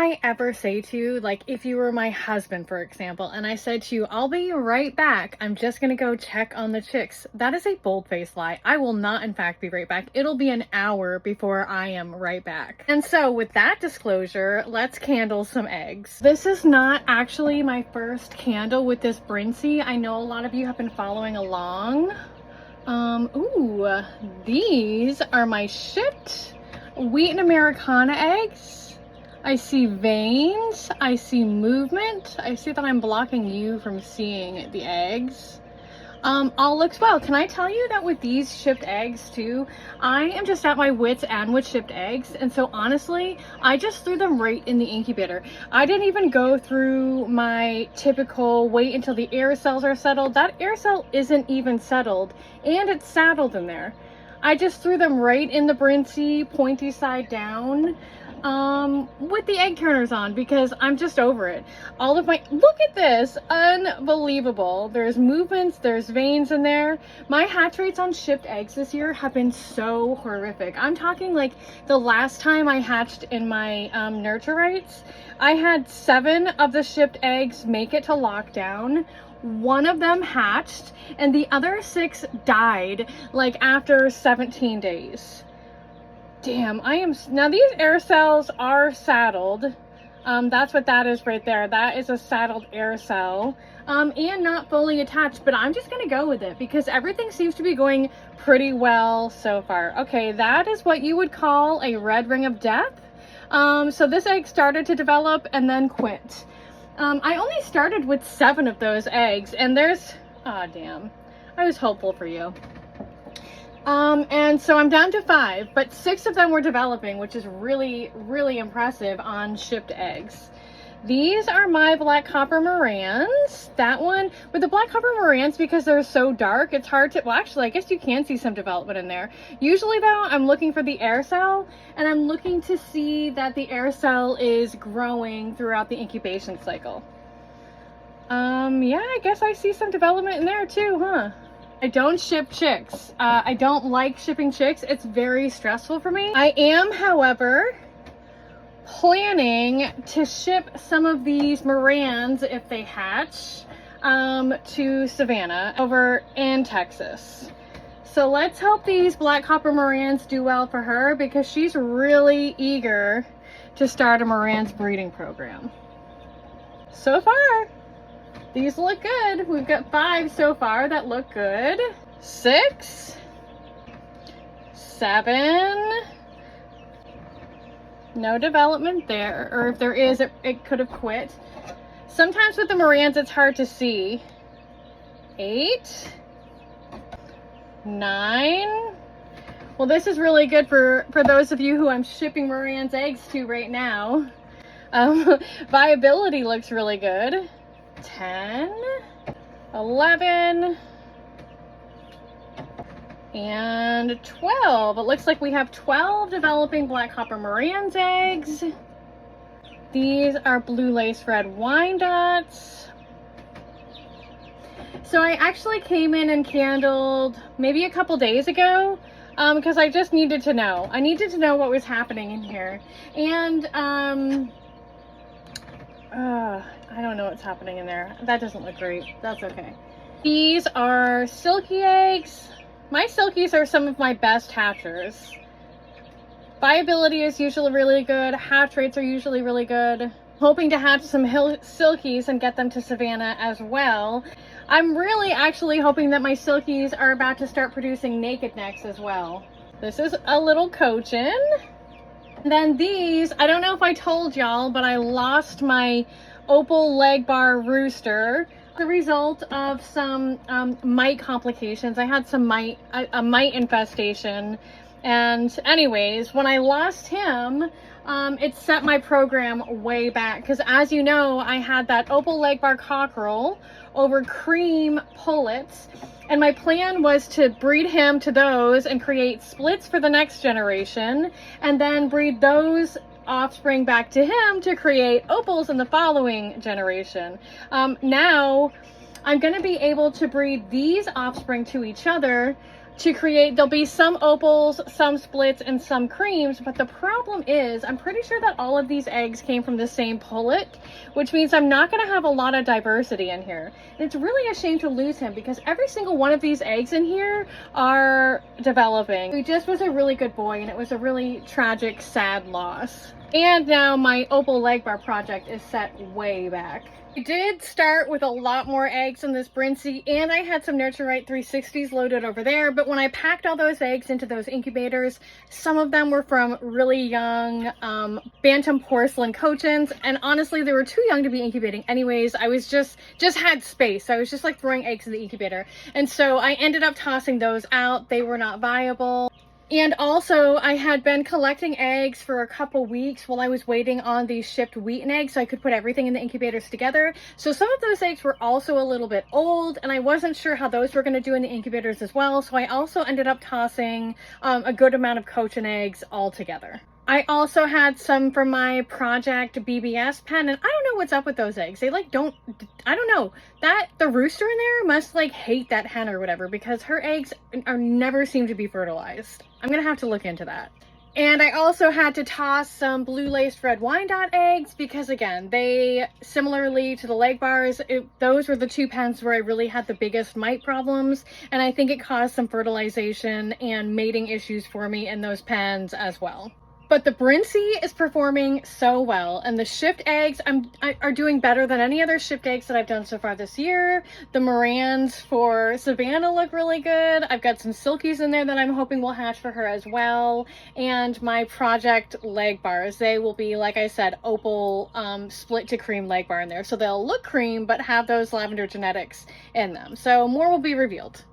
I ever say to you, like if you were my husband, for example, and I said to you, I'll be right back, I'm just gonna go check on the chicks, that is a bold-faced lie. I will not, in fact, be right back. It'll be an hour before I am right back. And so with that disclosure, let's candle some eggs. This is not actually my first candle with this Brincy. I know a lot of you have been following along. Ooh, these are my shipped wheat and Americana eggs. I see veins, I see movement, I see that I'm blocking you from seeing the eggs. All looks well. Can I tell you that with these shipped eggs too, I am just at my wits end with shipped eggs, and so honestly, I just threw them right in the incubator. I didn't even go through my typical wait until the air cells are settled. That air cell isn't even settled, and it's saddled in there. I just threw them right in the Brincy, pointy side down, with the egg turners on, because I'm just over it. All of my, look at this, unbelievable. There's movements, there's veins in there. My hatch rates on shipped eggs this year have been so horrific. I'm talking like the last time I hatched in my nurture rights, I had 7 of the shipped eggs make it to lockdown. 1 of them hatched and the other 6 died like after 17 days. Damn, now these air cells are saddled. That's what that is right there. That is a saddled air cell, and not fully attached, but I'm just gonna go with it because everything seems to be going pretty well so far. Okay, that is what you would call a red ring of death. So this egg started to develop and then quit. I only started with 7 of those eggs, and there's, oh damn, I was hopeful for you. And so I'm down to 5, but 6 of them were developing, which is really, really impressive on shipped eggs. These are my black copper Morans. That one, with the black copper Morans, because they're so dark, it's hard to, well, actually, I guess you can see some development in there. Usually though, I'm looking for the air cell, and I'm looking to see that the air cell is growing throughout the incubation cycle. Yeah, I guess I see some development in there too, huh? I don't ship chicks. I don't like shipping chicks. It's very stressful for me. I am, however, planning to ship some of these Morans, if they hatch, to Savannah over in Texas. So let's hope these black copper Morans do well for her, because she's really eager to start a Moran's breeding program. So far, these look good. We've got 5 so far that look good. 6, 7. No development there, or if there is, it could have quit. Sometimes with the Morans, it's hard to see. 8, 9. Well, this is really good for those of you who I'm shipping Moran's eggs to right now. Viability looks really good. 10, 11, and 12. It looks like we have 12 developing black copper Moran's eggs. These are blue lace red Wyandottes. So I actually came in and candled maybe a couple days ago, because I just needed to know. I needed to know what was happening in here. And I don't know what's happening in there. That doesn't look great. That's okay. These are silky eggs. My silkies are some of my best hatchers. Viability is usually really good. Hatch rates are usually really good. Hoping to hatch some silkies and get them to Savannah as well. I'm really actually hoping that my silkies are about to start producing naked necks as well. This is a little cochin. And then these, I don't know if I told y'all, but I lost my opal leg bar rooster, the result of some mite complications. I had some a mite infestation, and anyways, when I lost him, it set my program way back, because as you know, I had that opal leg bar cockerel over cream pullets, and my plan was to breed him to those and create splits for the next generation, and then breed those offspring back to him to create opals in the following generation. Now I'm going to be able to breed these offspring to each other to create, there'll be some opals, some splits, and some creams, but the problem is I'm pretty sure that all of these eggs came from the same pullet, which means I'm not going to have a lot of diversity in here. And it's really a shame to lose him because every single one of these eggs in here are developing. He just was a really good boy, and it was a really tragic, sad loss. And now my opal leg bar project is set way back. I did start with a lot more eggs in this Brincy, and I had some Nurture Right 360s loaded over there, but when I packed all those eggs into those incubators, some of them were from really young Bantam porcelain Cochins, and honestly, they were too young to be incubating anyways. I was just had space. I was just like throwing eggs in the incubator, and so I ended up tossing those out. They were not viable. And also, I had been collecting eggs for a couple weeks while I was waiting on these shipped wheaten eggs so I could put everything in the incubators together. So some of those eggs were also a little bit old, and I wasn't sure how those were going to do in the incubators as well. So I also ended up tossing a good amount of Cochin eggs all together. I also had some from my Project BBS pen, and I don't know what's up with those eggs. They like I don't know, that the rooster in there must like hate that hen or whatever, because her eggs never seem to be fertilized. I'm gonna have to look into that. And I also had to toss some blue laced red Wyandotte eggs because, again, they, similarly to the leg bars, those were the two pens where I really had the biggest mite problems, and I think it caused some fertilization and mating issues for me in those pens as well. But the Brincy is performing so well, and the shipped eggs are doing better than any other shipped eggs that I've done so far this year. The Morans for Savannah look really good. I've got some Silkies in there that I'm hoping will hatch for her as well. And my Project leg bars, they will be, like I said, opal split to cream leg bar in there. So they'll look cream, but have those lavender genetics in them. So more will be revealed.